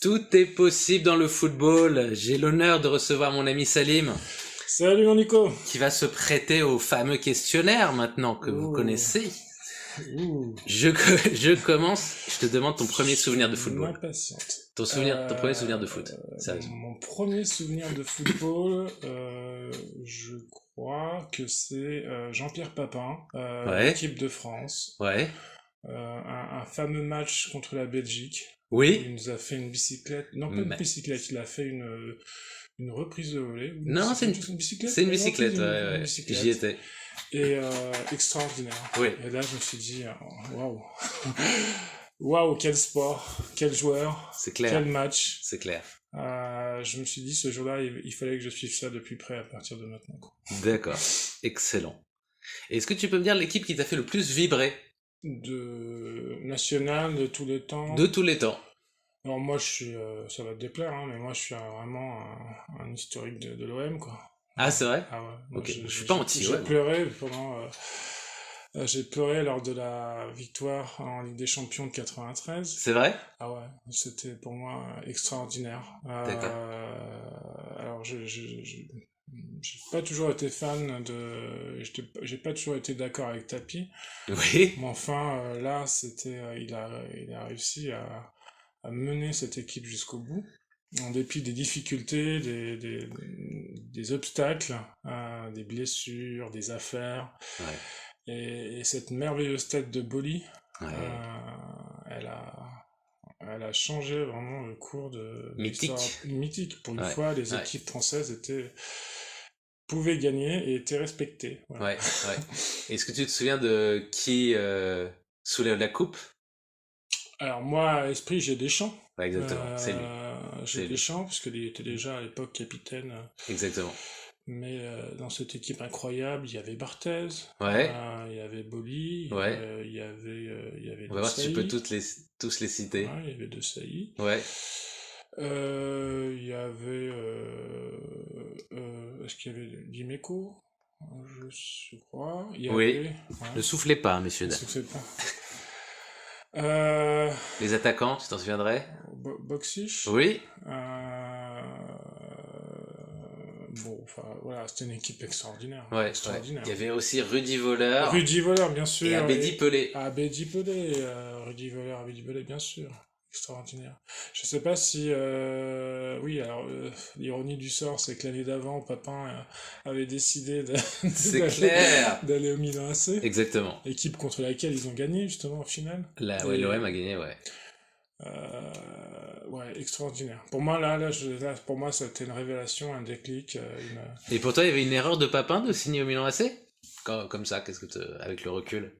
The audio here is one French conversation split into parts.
Tout est possible dans le football. J'ai l'honneur de recevoir mon ami Salim, Salut mon Nico. qui va se prêter au fameux questionnaire maintenant que vous Ouh. connaissez. Ouh, Je commence. Je te demande ton premier souvenir de je football. m'impatiente. Ton premier souvenir de foot. Sérieusement. Mon premier souvenir de football, je crois que c'est Jean-Pierre Papin, Ouais. équipe de France, Ouais. un fameux match contre la Belgique. Oui. Il nous a fait une bicyclette, non pas une bicyclette, il a fait une reprise de volée. Non, c'est une bicyclette. C'est une bicyclette, Une ouais. bicyclette. J'y étais. Et extraordinaire. Oui. Et là, je me suis dit, waouh, waouh, quel sport, quel joueur, C'est clair. quel match. C'est clair. Je me suis dit, ce jour-là, il fallait que je suive ça de plus près à partir de maintenant, quoi. D'accord. Excellent. Est-ce que tu peux me dire l'équipe qui t'a fait le plus vibrer De national, de tous les temps. de tous les temps? Alors moi, je suis, ça va te déplaire, hein, mais moi, je suis vraiment un historique de l'OM, quoi. Ah, c'est vrai? Ah ouais. Moi, Ok. Je suis pas anti, J'ai ouais. pleuré pendant. J'ai pleuré lors de la victoire en Ligue des Champions de 93. C'est vrai? Ah ouais, c'était pour moi extraordinaire. D'accord. Alors, j'ai pas toujours été fan j'ai pas toujours été d'accord avec Tapi, Oui. mais enfin, là, il a réussi à mener cette équipe jusqu'au bout, en dépit des difficultés, des obstacles, des blessures, des affaires. Ouais. Et cette merveilleuse tête de Boli, Ouais. elle a changé vraiment le cours de Mythique. l'histoire mythique. Pour une Ouais. fois, les Ouais. équipes françaises pouvaient gagner et étaient respectées. Voilà. Ouais. Est-ce que tu te souviens de qui soulève la coupe? Alors moi, à l'esprit, j'ai Deschamps. Ouais, exactement. C'est lui. J'ai lui. Deschamps, parce qu'il était déjà à l'époque capitaine. Exactement. Mais dans cette équipe incroyable, il y avait Barthez, Ouais. il y avait Boli, Ouais. il y avait On va voir si tu peux Desailly. tous les citer. Ouais, il y avait Desailly. Ouais. Il y avait... est-ce qu'il y avait Dimeco? Je crois. Il y Oui. avait... Ne soufflez pas, messieurs Ne dames. soufflez pas. Les attaquants, tu t'en souviendrais? Boxish. Oui. Bon, enfin, voilà, c'était une équipe extraordinaire. Ouais. Extraordinaire. Il y avait aussi Rudy Voleur. Rudy Voleur, bien sûr. Et Abedi Pelé. Abedi Pelé. Rudy Voleur, Abedi Pelé, bien sûr. Extraordinaire. Je sais pas si... oui, alors, l'ironie du sort, c'est que l'année d'avant, Papin avait décidé C'est clair. d'aller au Milan AC. Exactement. Équipe contre laquelle ils ont gagné, justement, au final. Ouais, l'OM a gagné, ouais. Ouais, extraordinaire. Pour moi, là, pour moi, c'était une révélation, un déclic. Et pour toi, il y avait une erreur de Papin de signer au Milan AC? Comme ça, avec le recul?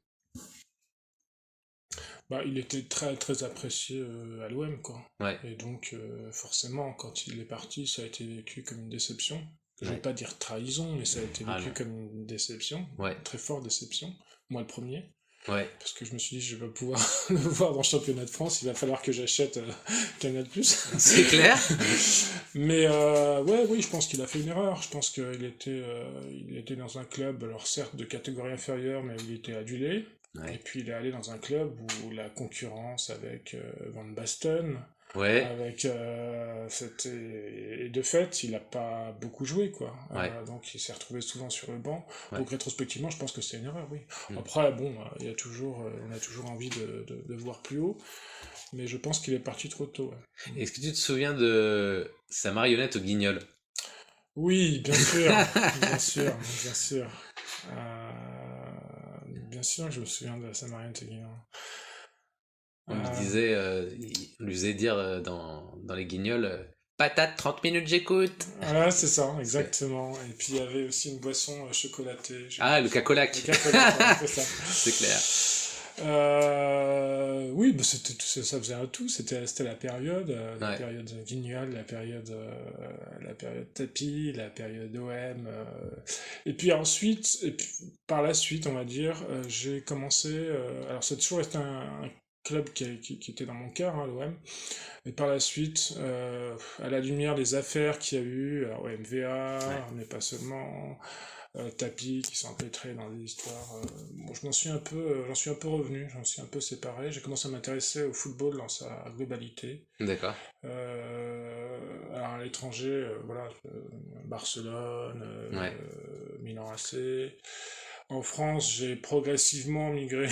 Bah, il était très, très apprécié à l'OM, quoi. Ouais. Et donc, forcément, quand il est parti, ça a été vécu comme une déception. Je vais Ouais. pas dire trahison, mais ça a été vécu non. comme une déception. Ouais. Une très forte déception. Moi, le premier. Ouais. Parce que je me suis dit, je vais pas pouvoir le voir dans le championnat de France, il va falloir que j'achète Canal+. C'est clair. Mais oui, je pense qu'il a fait une erreur. Je pense qu'il était dans un club, alors certes de catégorie inférieure, mais il était adulé. Ouais. Et puis il est allé dans un club où la concurrence avec Van Basten, Ouais. avec et de fait, il a pas beaucoup joué, quoi. Ouais. Donc il s'est retrouvé souvent sur le banc. Ouais. Donc rétrospectivement, je pense que c'est une erreur, oui. Mm. Après, bon, on a toujours envie de voir plus haut, mais je pense qu'il est parti trop tôt. Ouais. Est-ce que tu te souviens de sa marionnette au Guignol? Oui, bien sûr, bien sûr, bien sûr. Bien sûr, je me souviens de sa marionnette au Guignol. On lui faisait dire dans les Guignols, patate, 30 minutes, j'écoute. Voilà, c'est ça, exactement. Et puis il y avait aussi une boisson chocolatée. Ah, le cacolac. Le cacolac, ouais, c'est ça. C'est clair. Oui, bah ça faisait un tout. C'était la période, Ouais. période Guignol, la période Tapi, la période OM. Et puis ensuite, par la suite, on va dire, j'ai commencé. Alors, c'est toujours resté un club qui était dans mon cœur, hein, l'OM. Et par la suite, à la lumière des affaires qu'il y a eu, alors, MVA, Ouais. mais pas seulement, Tapi qui sont empêtrés dans des histoires. Bon, j'en suis un peu revenu, j'en suis un peu séparé. J'ai commencé à m'intéresser au football dans sa globalité. D'accord. Alors à l'étranger, voilà, Barcelone, Ouais. Milan AC. En France, j'ai progressivement migré.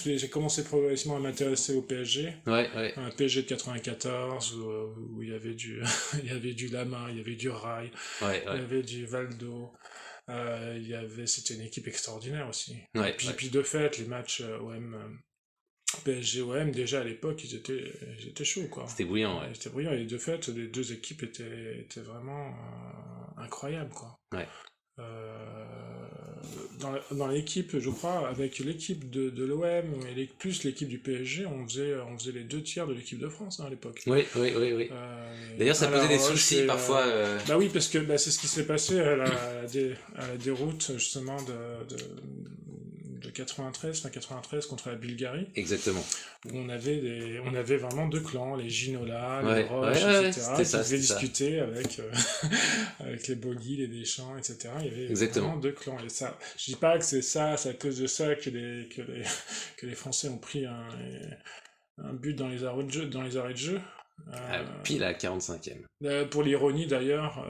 J'ai commencé progressivement à m'intéresser au PSG. Ouais, ouais. Un PSG de 94 où il y avait il y avait du Lama, il y avait du Rai, Ouais, il y ouais. avait du Valdo. C'était une équipe extraordinaire aussi. Et Ouais, puis, ouais. puis de fait, les matchs PSG-OM, déjà à l'époque, ils étaient chauds, quoi. C'était bouillant, ouais. Ils étaient brillants. Et de fait, les deux équipes étaient vraiment incroyables, quoi. Ouais. Dans l'équipe, je crois, avec l'équipe de l'OM et plus l'équipe du PSG, on faisait les 2 tiers de l'équipe de France hein, à l'époque. Oui, oui, oui, oui. D'ailleurs, ça posait des soucis parfois. Bah oui, parce que c'est ce qui s'est passé à la déroute justement de 93, fin 93 contre la Bulgarie, Exactement. où on avait vraiment 2 clans, les Ginola, les Ouais, Roches, ouais, etc., c'était qui ça, devaient c'était ça. discuter avec, avec les Bogy, les Deschamps, etc. Il y avait Exactement. vraiment 2 clans. Et ça, je dis pas que c'est à cause de ça que les Français ont pris un but dans les arrêts de jeu, Pile à 45e. Pour l'ironie d'ailleurs,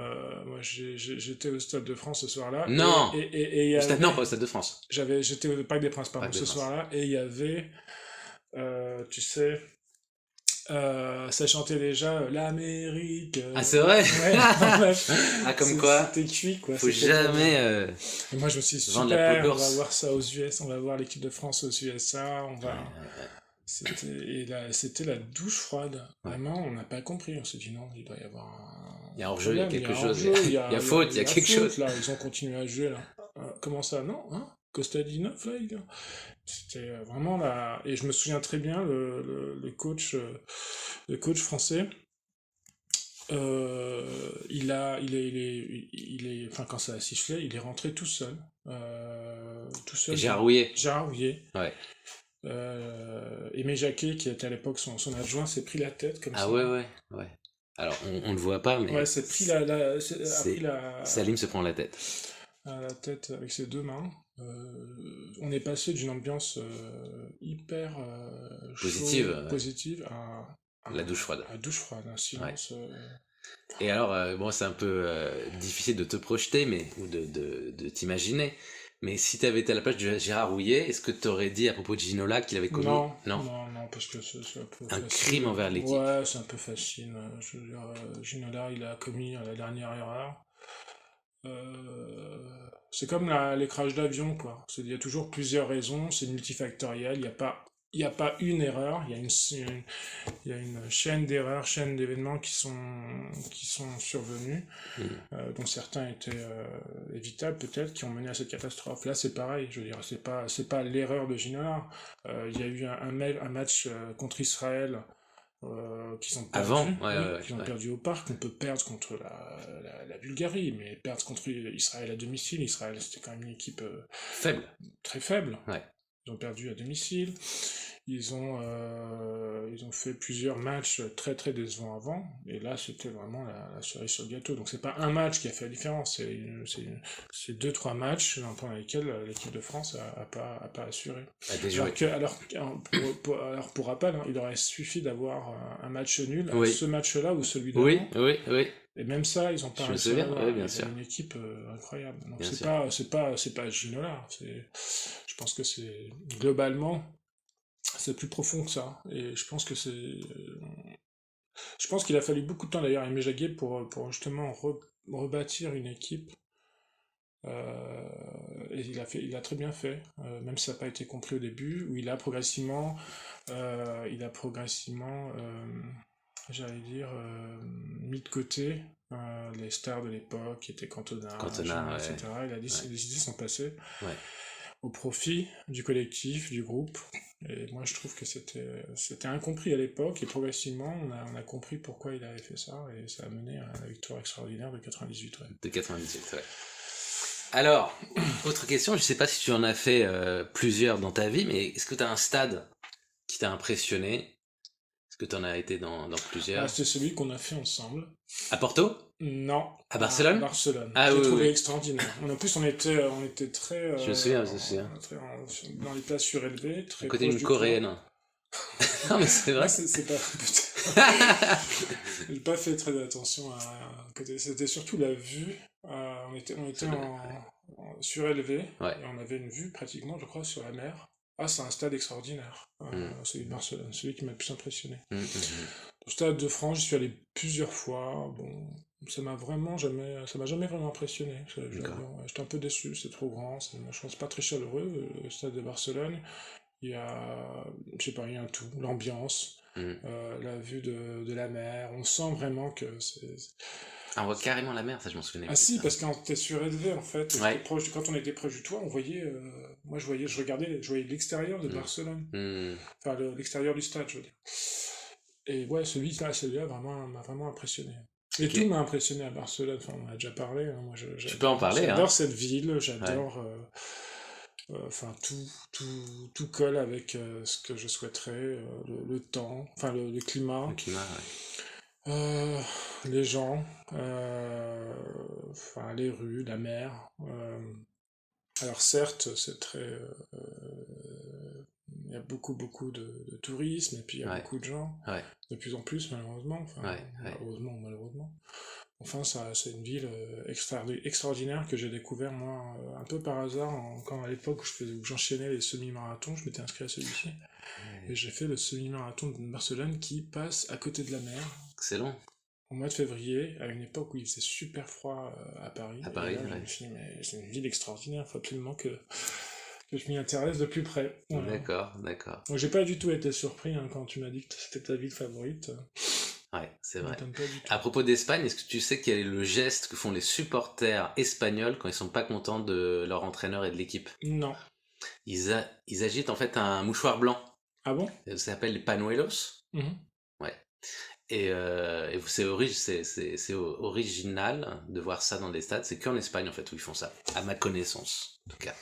moi j'étais au Stade de France ce soir-là. Non! Et il y Au stade, avait, non, pas au Stade de France. j'étais au Parc des Princes, pardon, Parc de ce France. soir-là, et il y avait, tu sais, ça chantait déjà l'Amérique. Ah, c'est vrai? Ouais, bref, Ah, comme quoi, c'était cuit quoi. faut C'était trop bien. jamais Et moi je me suis dit, vendre la peau de super, on va l'ours. voir ça aux US, on va voir l'équipe de France aux USA, on Ouais, va. C'était la douche froide. ouais. Vraiment, on n'a pas compris. On s'est dit non, il doit y avoir Il y a hors-jeu, il y a quelque chose. hors-jeu, Il y a faute, il y a quelque faute, chose. là. Ils ont continué à jouer là. Comment ça? Non, hein? Kostadinov là, les gars. C'était vraiment là. Et je me souviens très bien le coach français. Enfin, quand ça a sifflé, il est rentré tout seul. Tout seul. Gérard Rouillet. Gérard Rouillet. Ouais. Aimé Jacquet, qui était à l'époque son adjoint, s'est pris la tête comme ça. Ah ouais, ouais, ouais. Alors, on le voit pas, mais. Ouais, s'est pris Salim se prend la tête. La tête avec ses 2 mains. On est passé d'une ambiance hyper positive à la douche froide. À douche froide, un silence. Ouais. Et alors, bon, c'est un peu difficile de te projeter, ou de t'imaginer. Mais si tu avais été à la place de Gérard Rouillet, est-ce que tu aurais dit à propos de Ginola qu'il avait commis... Non, parce que c'est un peu un facile. Crime envers l'équipe. Ouais, c'est un peu facile. Je veux dire, Ginola, il a commis la dernière erreur. C'est comme l'écrasage d'avion, quoi. Il y a toujours plusieurs raisons, c'est multifactoriel, il y a pas une erreur, il y a une chaîne d'erreurs, chaîne d'événements qui sont survenus, dont certains étaient évitables peut-être, qui ont mené à cette catastrophe. Là, c'est pareil, je veux dire, c'est pas l'erreur de Ginola. Il y a eu un match contre Israël qui sont perdus, qui ont perdu au parc. On peut perdre contre la Bulgarie, mais perdre contre Israël à domicile. Israël, c'était quand même une équipe faible, très faible. Ouais. Ils ont perdu à domicile. Ils ont fait plusieurs matchs très très décevants avant, et là c'était vraiment la cerise sur le gâteau. Donc c'est pas un match qui a fait la différence, c'est 2-3 matchs pendant lesquels l'équipe de France a pas assuré. Alors pour rappel, hein, il aurait suffi d'avoir un match nul, ce match-là ou celui d'avant. Oui. Et même ça, ils ont pas réussi à avoir. Bien sûr. Une équipe incroyable. Donc bien c'est pas Ginola. Je pense que c'est globalement. C'est plus profond que ça. Et je pense que je pense qu'il a fallu beaucoup de temps d'ailleurs à Aimé Jacquet pour justement rebâtir une équipe. Et il a très bien fait, même si ça n'a pas été compris au début, où il a progressivement, j'allais dire, mis de côté les stars de l'époque, qui étaient Cantona, etc. Les idées sont passées. Ouais. Au profit du collectif, du groupe. Et moi, je trouve que c'était incompris à l'époque, et progressivement, on a compris pourquoi il avait fait ça, et ça a mené à la victoire extraordinaire de 98. Ouais. De 98, ouais. Alors, autre question, je sais pas si tu en as fait plusieurs dans ta vie, mais est-ce que tu as un stade qui t'a impressionné? Est-ce que tu en as été dans Ah, plusieurs. c'était celui qu'on a fait ensemble. À Porto? Non, À Barcelone? Barcelone. Ah Je l'ai oui, trouvé oui. extraordinaire. On, en plus, on était très, Je me souviens, je me souviens. dans les places surélevées, À très côté proche d'une du port. coréenne. Non, mais c'est Moi, vrai. c'est pas. J'ai pas fait très attention à côté. C'était surtout la vue. On était surélevé Ouais. et on avait une vue pratiquement, je crois, sur la mer. Ah, c'est un stade extraordinaire, celui de Barcelone, celui qui m'a le plus impressionné. Au Stade de France, j'y suis allé plusieurs fois. Bon, ça m'a jamais vraiment impressionné. D'accord. J'étais un peu déçu, c'est trop grand, je pense pas très chaleureux. Le stade de Barcelone, il y a, je sais pas, il y a un tout, l'ambiance, Mm. la vue de la mer. On sent vraiment que Ah, on voit carrément la mer, ça je m'en souvenais Ah plus. si, Ça. parce que quand t'es surélevé, en fait, Ouais. quand on était proche du toit, on voyait, moi je voyais l'extérieur de Mm. Barcelone, Mm. enfin l'extérieur du stade, je veux dire. Et ouais, celui-là m'a vraiment impressionné. Et Ok. tout m'a impressionné à Barcelone, enfin, on en a déjà parlé, hein. Moi Tu peux en parler, hein? j'adore cette ville, Ouais. j'adore, enfin tout colle avec ce que je souhaiterais, le temps, enfin le climat, Le climat, ouais. les gens, enfin les rues, la mer. Alors certes, c'est très, il y a beaucoup de tourisme, et puis il y a Ouais. beaucoup de gens, Ouais. de plus en plus malheureusement, enfin Ouais. Ouais. heureusement ou malheureusement. Enfin, c'est une ville extraordinaire que j'ai découvert moi un peu par hasard, quand à l'époque où j'enchaînais les semi-marathons, je m'étais inscrit à celui-ci, et j'ai fait le semi-marathon de Barcelone qui passe à côté de la mer, Excellent. au mois de février, à une époque où il faisait super froid à Paris. À Et Paris, là, je ouais. me suis dit, mais c'est une ville extraordinaire, il faut absolument que je m'y intéresse de plus près. Voilà. D'accord, d'accord. Donc j'ai pas du tout été surpris quand tu m'as dit que c'était ta ville favorite. Ouais, c'est Ça vrai. m'étonne pas du tout. À propos d'Espagne, est-ce que tu sais quel est le geste que font les supporters espagnols quand ils sont pas contents de leur entraîneur et de l'équipe? Non. Ils agitent en fait un mouchoir blanc. Ah bon? Ça s'appelle les panuelos. Mhm. Ouais. Et c'est original de voir ça dans des stades. C'est qu'en Espagne en fait où ils font ça, à ma connaissance en tout cas.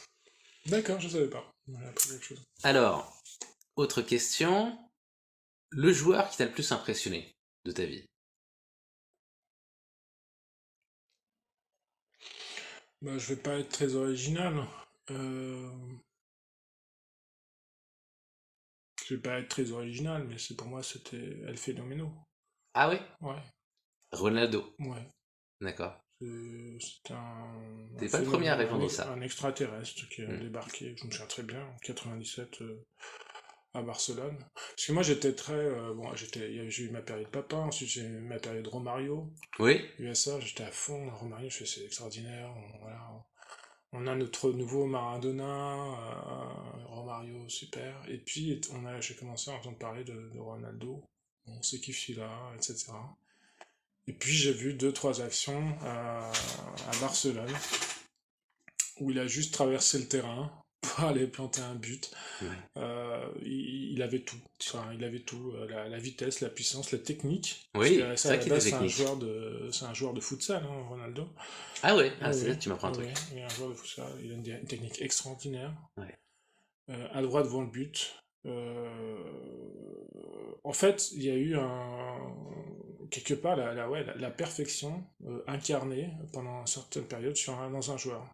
D'accord, je savais pas. On a appris quelque chose. Alors, autre question. Le joueur qui t'a le plus impressionné de ta vie? Bah, je vais pas être très original. Euh, Je vais pas être très original, mais pour moi, c'était El Fenomeno. Ah oui? Ouais, Ronaldo. ouais. D'accord. C'est un T'es pas le premier à phénomène, répondre ça. un extraterrestre qui a Hmm. débarqué, je me souviens très bien, en 97 à Barcelone. Parce que moi j'étais très. Bon, j'ai eu ma période papa, ensuite j'ai eu ma période Romario. Oui? USA, j'étais à fond dans Romario, je fais c'est extraordinaire. Voilà, on a notre nouveau Maradona, Romario, super. Et puis j'ai commencé à entendre parler de Ronaldo. On sait qui celui-là, etc. Et puis j'ai vu deux, trois actions à Barcelone, où il a juste traversé le terrain pour aller planter un but. Ouais. Il avait tout. Enfin, il avait tout. La vitesse, la puissance, la technique. Oui, Parce que c'est ça, à vrai la qu'il était base, technique. c'est un joueur de futsal, hein, Ronaldo. Ah ouais, Ah c'est oui, là tu m'apprends un truc. oui, il est un joueur de futsal. Il a une technique extraordinaire. Ouais. À droite devant le but. En fait, il y a eu quelque part la perfection incarnée pendant une certaine période dans un joueur.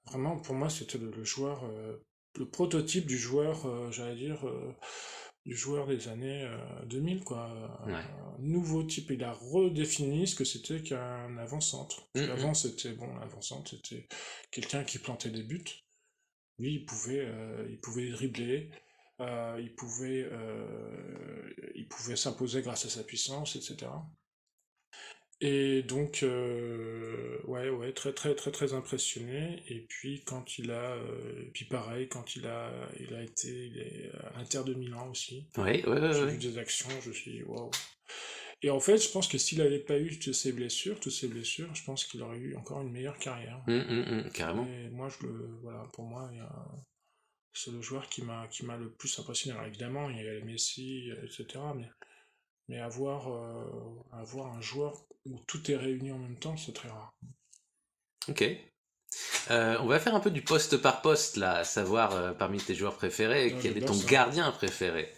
Vraiment, pour moi, c'était le joueur, le prototype du joueur, j'allais dire, du joueur des années 2000, quoi. Ouais. Un nouveau type. Il a redéfini ce que c'était qu'un avant-centre. Parce qu'avant, c'était, bon, l'avant-centre, c'était quelqu'un qui plantait des buts. Lui, il pouvait dribbler, il pouvait s'imposer grâce à sa puissance, etc. Et donc, ouais, très, très, très, très impressionné. Et puis, puis pareil, quand il est à l'Inter de Milan aussi. Ouais, J'ai vu ouais. des actions, je me suis dit, waouh. Et en fait, je pense que s'il n'avait pas eu toutes ces blessures, je pense qu'il aurait eu encore une meilleure carrière. Carrément. Et moi, voilà, pour moi, c'est le joueur qui m'a le plus impressionné. Alors évidemment, il y a les Messi, etc. Mais avoir un joueur où tout est réuni en même temps, c'est très rare. Ok. On va faire un peu du poste par poste là, à savoir parmi tes joueurs préférés, Ouais, quel est j'adore ton ça. gardien préféré?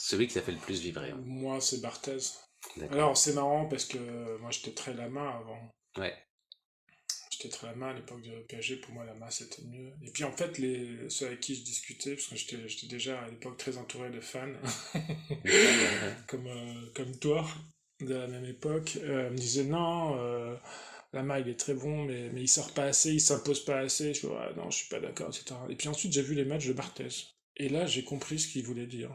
Celui qui t'a fait le plus vibrer. Hein. Moi, c'est Barthez. D'accord. Alors, c'est marrant parce que moi, j'étais très Lama avant. Ouais. J'étais très Lama à l'époque de PSG. Pour moi, Lama, c'était mieux. Et puis, en fait, ceux avec qui je discutais, parce que j'étais déjà à l'époque très entouré de fans, Ouais. comme toi, de la même époque, me disaient non, Lama, il est très bon, mais il sort pas assez, il s'impose pas assez. Je dis, ouais, non, je suis pas d'accord, etc. Et puis ensuite, j'ai vu les matchs de Barthez. Et là, j'ai compris ce qu'il voulait dire.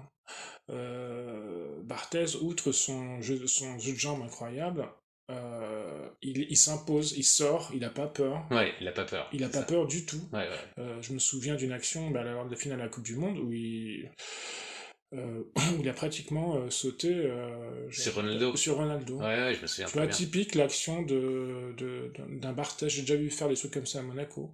Barthez, outre son jeu de jambes incroyable, il s'impose, il sort, il n'a pas peur. Ouais, il a pas peur. Il n'a c'est pas ça. peur du tout. Ouais, ouais. Je me souviens d'une action lors de la finale de la Coupe du Monde où il a pratiquement sauté Sur Ronaldo. sur Ronaldo. Ouais, ouais, je me souviens Tu très vois, bien. typique l'action d'un Barthez. J'ai déjà vu faire des trucs comme ça à Monaco.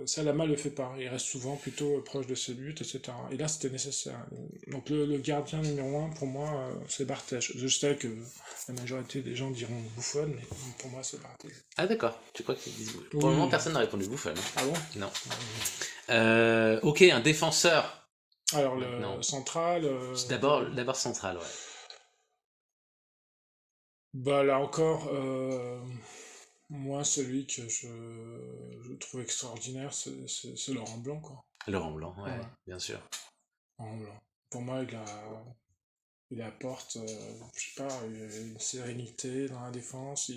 Ça, Lama le fait pas. Il reste souvent plutôt proche de ses buts, etc. Et là, c'était nécessaire. Donc le gardien numéro 1, pour moi, c'est Barthez. Je sais que la majorité des gens diront Buffon, mais pour moi, c'est Barthez. Ah d'accord, tu crois qu'ils disent... Pour Oui. le moment, personne n'a répondu Buffon. Hein. Ah bon? Non. Ok, un défenseur. Alors, Non. le central... D'abord central, ouais. Bah là encore, moi, celui que je trouve extraordinaire, c'est Laurent Blanc, quoi. Laurent Blanc, ouais, Ouais, bien sûr. Laurent Blanc. Pour moi, il apporte, je sais pas, une sérénité dans la défense,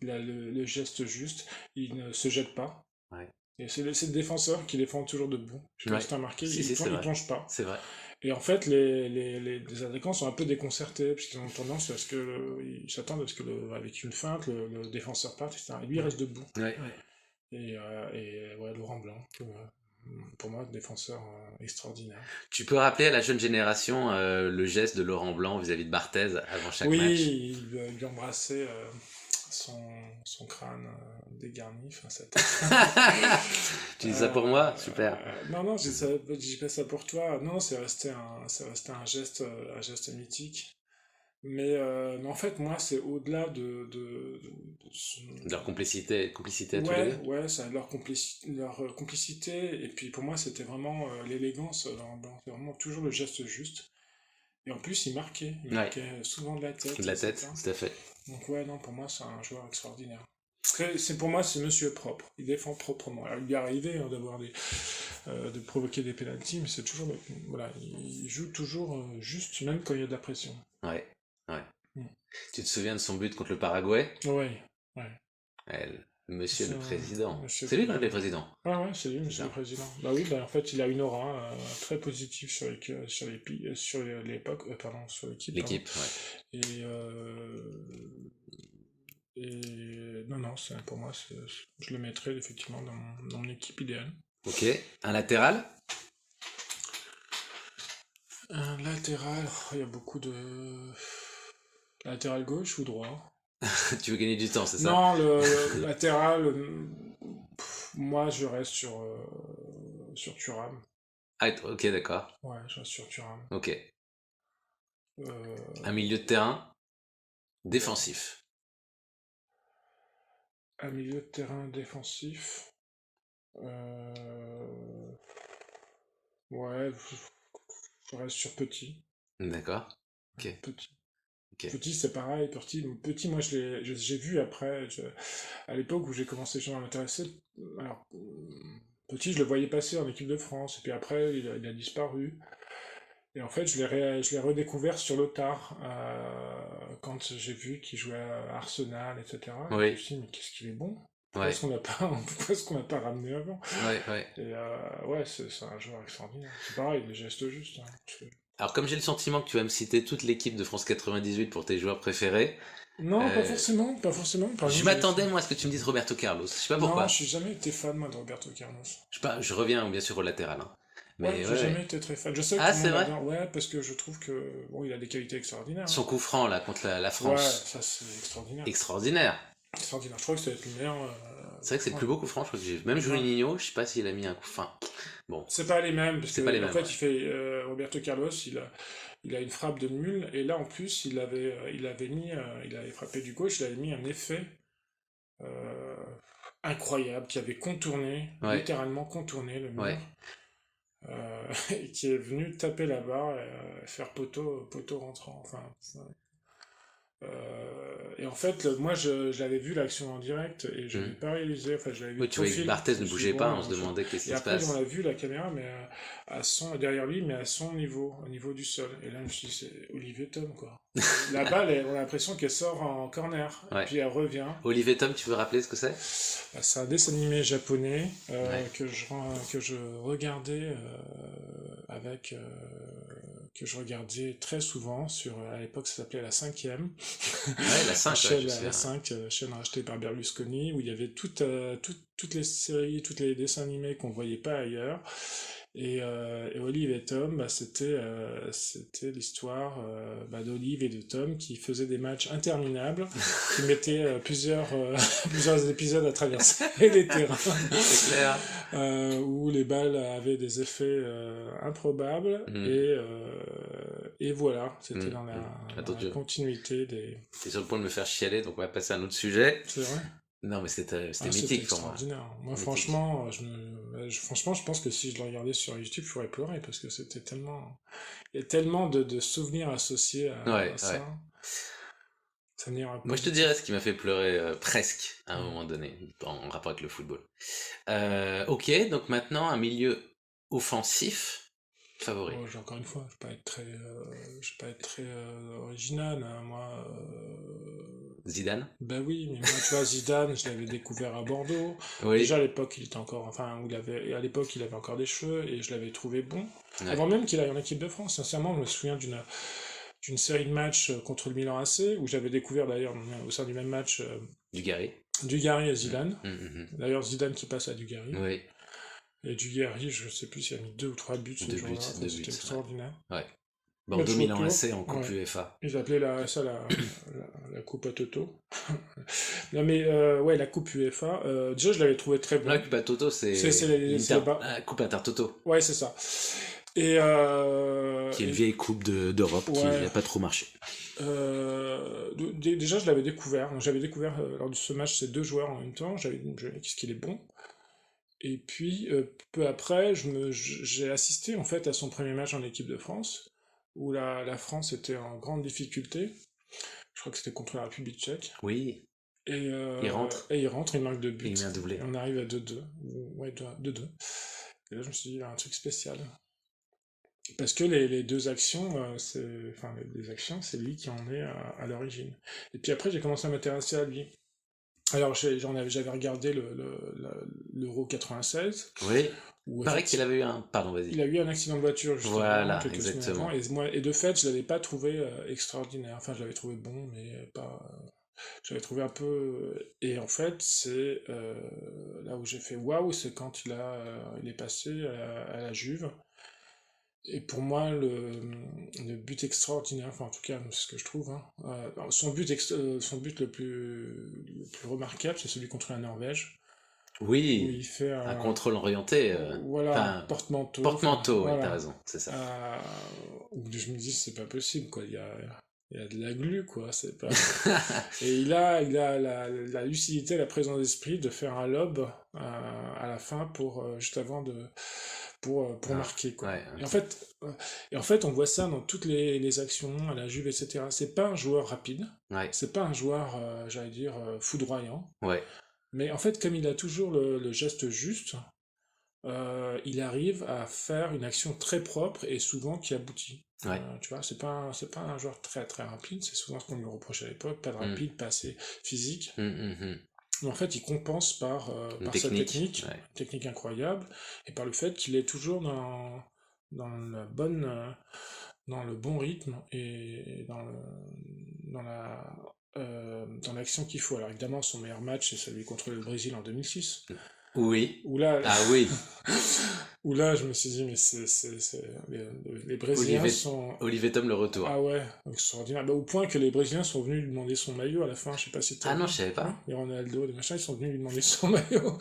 il a le geste juste, il ne se jette pas. Ouais. Et c'est le défenseur qui défend toujours debout. Je sais pas Ouais. si t'as remarqué, Si, c'est il vrai. plonge pas. C'est vrai. Et en fait, les attaquants sont un peu déconcertés, parce qu'ils ont tendance à ce que, ils s'attendent à ce que, avec une feinte, le défenseur parte, etc. Et lui, il reste debout. Ouais. Et ouais, Laurent Blanc, pour moi, défenseur extraordinaire. Tu peux rappeler à la jeune génération le geste de Laurent Blanc vis-à-vis de Barthez avant chaque match? Oui, il lui embrassait son crâne dégarni, enfin sa tête. Tu dis ça pour moi? Super. Non, je dis pas ça pour toi. Non, c'est resté un geste mythique. Mais en fait, moi, c'est au-delà De leur complicité à tous les Ouais, deux? ouais, ça, leur complicité. Et puis pour moi, c'était vraiment l'élégance c'est vraiment toujours le geste juste. Et en plus, il Ouais, marquait souvent de la tête, de la etc. tête, tout à fait. Donc ouais, non, pour moi, c'est un joueur extraordinaire. Pour moi, c'est monsieur propre. Il défend proprement. Alors, il lui est arrivé d'avoir de provoquer des pénaltys, mais c'est toujours, voilà, il joue toujours juste, même quand il y a de la pression. Ouais, ouais. Mm. Tu te souviens de son but contre le Paraguay? Ouais, ouais. Monsieur le Président. Monsieur C'est lui qu'on le appelait Président. Ouais, c'est lui, C'est monsieur le ça. président. Bah oui, bah en fait, il a une aura très positive sur l'époque, pardon, sur l'équipe, pardon. L'équipe, ouais. Non, pour moi, je le mettrais effectivement dans mon équipe idéale. Ok. Un latéral? Un latéral, il y a beaucoup de... Latéral gauche ou droit? Tu veux gagner du temps, c'est ça? Non, le latéral, moi, je reste sur Thuram. Ah, ok, d'accord. Ouais, je reste sur Thuram. Ok. Euh, Un milieu de terrain défensif. Un milieu de terrain défensif. Euh, Ouais, je reste sur Petit. D'accord. Ok. Petit. Ok. Petit, c'est pareil. Petit, moi, j'ai vu après, à l'époque où j'ai commencé à m'intéresser. Alors, Petit, je le voyais passer en équipe de France. Et puis après, il a disparu. Et en fait, je l'ai redécouvert sur le tard, quand j'ai vu qu'il jouait à Arsenal, etc. Et je me Oui. suis dit, mais qu'est-ce qu'il est bon? Pourquoi Ouais. est-ce qu'on n'a pas ramené avant? Ouais, ouais. Et ouais, c'est un joueur extraordinaire. C'est pareil, les gestes justes. Hein. Alors, comme j'ai le sentiment que tu vas me citer toute l'équipe de France 98 pour tes joueurs préférés, Non, pas euh, forcément, pas forcément. Par je exemple, m'attendais, moi, à ce que tu me dises Roberto Carlos. Je sais pas Non, pourquoi. je n'ai jamais été fan, moi, de Roberto Carlos. Je sais pas, je reviens bien sûr au latéral. Hein. Ouais, Mais j'ai ouais, jamais ouais. été très fan. Je sais que Ah, tout le c'est monde vrai? l'adore. Ouais, parce que je trouve que bon, il a des qualités extraordinaires. Son Hein. coup franc, là, contre la Ouais, France. ça c'est extraordinaire. Extraordinaire. Extraordinaire. Je crois que ça va être le meilleur. C'est vrai que c'est le Ouais. plus beau coup franc, je crois que j'ai vu. Même Ouais. Juninho, je sais pas s'il a mis un coup. Enfin, bon, C'est pas les mêmes, parce c'est que pas les en mêmes, fait, ouais. il fait Roberto Carlos, il a une frappe de nul, et là en plus, il avait frappé du gauche, il avait mis un effet euh, incroyable qui avait contourné, Ouais, littéralement contourné le mur. ouais. et qui est venu taper la barre et faire poteau rentrant. Enfin, et en fait, moi, je l'avais vu l'action en direct et je Hmm. n'avais pas réalisé. Enfin, je l'avais vu Oui, de tu voyais que profil. Barthez Je ne me suis bougeait dit, pas, bon, on se demandait qu'est-ce et qui se après, on passe. a vu la caméra, mais derrière lui, mais à son niveau, au niveau du sol. Et là, je me suis dit, c'est Olivier Tom, quoi. La balle, on a l'impression qu'elle sort en corner, et Ouais. puis elle revient. Olivier Tom, tu veux rappeler ce que c'est? C'est un dessin animé japonais Ouais. que je regardais avec que je regardais très souvent sur à l'époque ça s'appelait la cinquième Ouais, la 5, ouais, je me la souviens. 5 chaîne rachetée par Berlusconi où il y avait toutes les séries, tous les dessins animés qu'on voyait pas ailleurs. Et Olive et Tom, c'était l'histoire d'Olive et de Tom qui faisaient des matchs interminables, qui mettaient plusieurs épisodes à traverser les terrains, C'est clair. où les balles avaient des effets improbables, Hmm. et voilà, c'était Hmm. Hmm. dans Attends, la continuité des... t'es sur le point de me faire chialer, donc on va passer à un autre sujet. C'est vrai? Non, mais c'était Ah, c'était mythique pour moi. extraordinaire. Moi, Mythique. franchement, franchement, je pense que si je le regardais sur YouTube, je pourrais pleurer parce que c'était tellement, il y a tellement de souvenirs associés Ouais, à ouais. ça. Ça n'ira Moi, je te dirais ce positif. qui m'a fait pleurer presque à un Mm. moment donné, en rapport avec le football. Ok, donc maintenant, un milieu offensif favori. Oh, encore une fois, je vais pas être très original, hein, moi. Zidane? Ben oui, mais moi, tu vois, Zidane, je l'avais découvert à Bordeaux. Déjà Oui. à l'époque, il était encore, enfin, à l'époque, il avait encore des cheveux et je l'avais trouvé bon. Ouais. Avant même qu'il aille en équipe de France, sincèrement, je me souviens d'une série de matchs contre le Milan AC, où j'avais découvert d'ailleurs au sein du même match Dugarry. Dugarry et Mm, Zidane. mm, mm, D'ailleurs, Zidane qui passe à Dugarry. mm. Oui, Et Dugarry, je sais plus s'il a mis 2 ou 3 buts ce deux buts, jour-là, enfin, deux buts. c'était extraordinaire. Ouais. Ouais. Bordeaux Match Milan retour, AC en Coupe ouais. UEFA. Ils appelaient ça la Coupe à Toto. Non mais ouais, la Coupe UEFA, déjà je l'avais trouvé très La bon. Coupe à Toto, C'est c'est les Coupe Intertoto, Ouais, c'est ça. qui est une Et vieille coupe d'Europe qui ouais, n'a pas trop marché. déjà je l'avais découvert. Donc, j'avais découvert lors de ce match ces deux joueurs en même temps. Qu'est-ce qu'il est bon. Et puis peu après, j'ai assisté en fait à son premier match en équipe de France, où la France était en grande difficulté. Je crois que c'était contre la République tchèque. Oui, il rentre Et il rentre, il marque deux et buts. il met un Et doublé. on arrive à 2-2. Ouais, 2-2. Et là, je me suis dit, il y a un truc spécial. Parce que les deux actions, enfin, les actions, c'est lui qui en est à l'origine. Et puis après, j'ai commencé à m'intéresser à lui. Alors, j'avais regardé l'Euro 96, Oui, où paraît qu'il effectivement, avait eu un... Pardon, il vas-y. a eu un accident de voiture juste avant, Voilà, quelques semaines avant, exactement. et de fait, je l'avais pas trouvé extraordinaire. Enfin, je l'avais trouvé bon, mais pas. J'avais trouvé un peu. Et en fait, c'est là où j'ai fait waouh, c'est quand il est passé à la Juve. Et pour moi, le but extraordinaire, enfin en tout cas, c'est ce que je trouve, hein, son but le plus remarquable, c'est celui contre la Norvège, où Oui, il fait un un, contrôle orienté. voilà, un Enfin, porte-manteau, enfin, porte-manteau, ouais, t'as voilà, raison, c'est ça. euh, où je me dis, c'est pas possible, quoi, il y a de la glu, quoi, c'est pas... Et il a la lucidité, la présence d'esprit de faire un lob à la fin juste avant pour Ah, marquer, quoi. ouais, Et en fait, on voit ça dans toutes les actions, à la Juve, etc. C'est pas un joueur rapide, ouais, c'est pas un joueur, j'allais dire, foudroyant, ouais, mais en fait, comme il a toujours le geste juste, il arrive à faire une action très propre et souvent qui aboutit. ouais. Tu vois, c'est pas un joueur très très rapide, c'est souvent ce qu'on lui reprochait à l'époque, pas de Hmm, rapide, pas assez physique. hmm. Mais en fait, il compense Une par sa technique, technique, ouais. technique incroyable, et par le fait qu'il est toujours dans la bonne, dans le bon rythme et dans l'action qu'il faut. Alors évidemment, son meilleur match, c'est celui contre le Brésil en 2006, Oui. où là, Ah oui. où là, je me suis dit, mais les Brésiliens Olivier, sont... Olivier Tom le Ah retour. ouais, extraordinaire. Bah, au point que les Brésiliens sont venus lui demander son maillot à la fin, je sais pas si t'as Ah non, vu. je savais Ouais, pas. les Ronaldo, les machins, ils sont venus lui demander son maillot.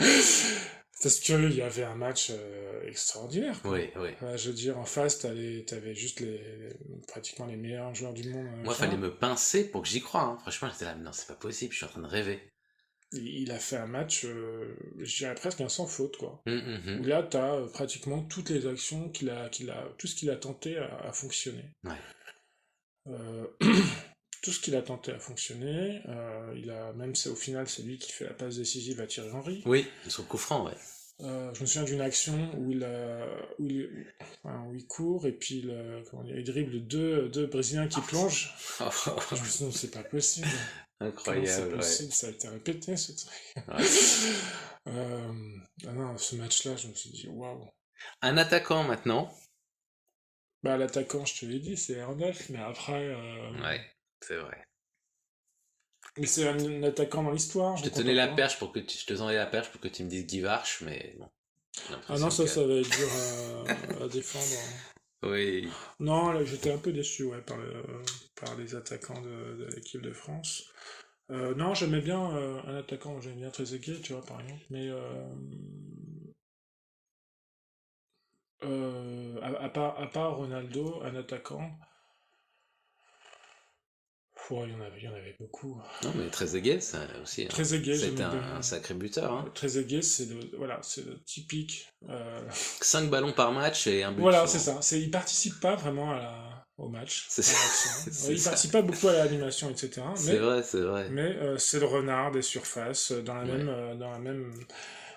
Parce qu'il y avait un match extraordinaire, quoi. Oui, oui. Je veux dire, en face, t'avais juste pratiquement les meilleurs joueurs du monde, Moi, fallait machin. me pincer pour que j'y croie, hein. Franchement, j'étais là, non, c'est pas possible, je suis en train de rêver. il a fait un match, je dirais presque un sans faute, quoi. Où Mhm. là, tu as pratiquement toutes les actions tout ce qu'il a tenté a fonctionné. Ouais. Euh, tout ce qu'il a tenté a fonctionné. Au final, c'est lui qui fait la passe décisive à Thierry Henry. Oui, sur le coup franc, ouais. Je me souviens d'une action où il court et puis il dribble deux Brésiliens qui plongent. Je me suis dit, c'est pas possible. Comment c'est Incroyable, ouais. possible? Ça a été répété, ce truc. Ouais. Ah non, ce match-là, je me suis dit, waouh. Un attaquant maintenant. Bah, l'attaquant, je te l'ai dit, c'est R9, mais après. Ouais, c'est vrai. Mais c'est un attaquant dans l'histoire, Je te donc on tenais peut la pas. perche je te tendais la perche pour que tu me dises Guy Varch, mais bon, j'ai Ah non, l'impression ça, que. ça va être dur à défendre. Oui. Non, là, j'étais un peu déçu, ouais, par les attaquants de l'équipe de France. Non, j'aimais bien un attaquant, j'aimais bien Trezeguet, tu vois, par exemple. Mais à part Ronaldo, un attaquant, il y en avait beaucoup. Non, mais Trezeguet, ça aussi, hein. Trezeguet, Ça a été j'aimais bien. un sacré buteur, hein. Trezeguet, c'est le typique. 5 ballons par match et un but Voilà, c'est souvent. ça. Il participe pas vraiment au match, C'est à ça. l'action. C'est Il ça. participe pas beaucoup à l'animation, etc. C'est vrai, c'est vrai. Mais c'est le renard des surfaces, Ouais.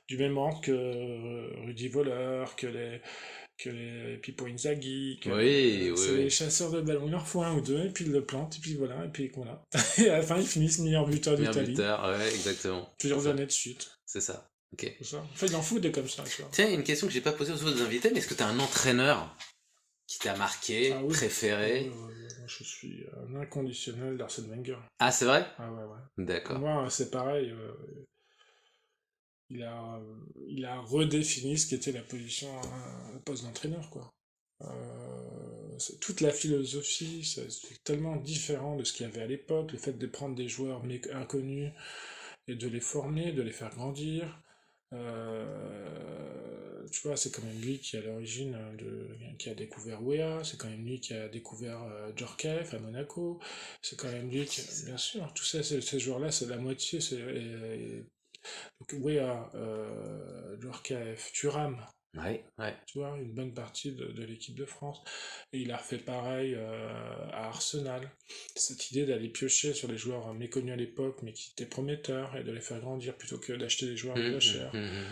du même ordre que Rudy Voleur, que les Pippo Inzaghi, que Oui, oui, c'est les oui. chasseurs de ballon. Il leur faut un ou deux, et puis ils le plantent, et puis voilà, et puis voilà. Et à la fin, ils finissent meilleur buteur Meilleur d'Italie, buteur, ouais, exactement. C'est plusieurs ça. années de suite. C'est ça. Ok. C'est ça. En fait, il en fout des comme ça, tu vois. Tiens, il y a une question que j'ai pas posée aux autres invités, mais est-ce que tu as un entraîneur qui t'a Ah marqué, oui, ah oui, préféré? ouais, ouais, moi je suis un inconditionnel d'Arsène Wenger. Ah, c'est vrai? Ah ouais, ouais. Pour D'accord. moi, c'est pareil. Il a, il a redéfini ce qu'était la position, le poste d'entraîneur, quoi. Toute la philosophie, c'est tellement différent de ce qu'il y avait à l'époque, le fait de prendre des joueurs inconnus et de les former, de les faire grandir. Tu vois, c'est quand même lui qui est à l'origine qui a découvert Wea, c'est quand même lui qui a découvert Djorkaeff à Monaco, c'est quand même lui qui, bien sûr, tout ça, ces joueurs-là, c'est la moitié, donc Wea, Djorkaeff, Thuram, Ouais, ouais. tu vois, une bonne partie de l'équipe de France. Et il a refait pareil à Arsenal. Cette idée d'aller piocher sur les joueurs méconnus à l'époque, mais qui étaient prometteurs, et de les faire grandir plutôt que d'acheter des joueurs Hum, déjà hum, chers. hum, hum.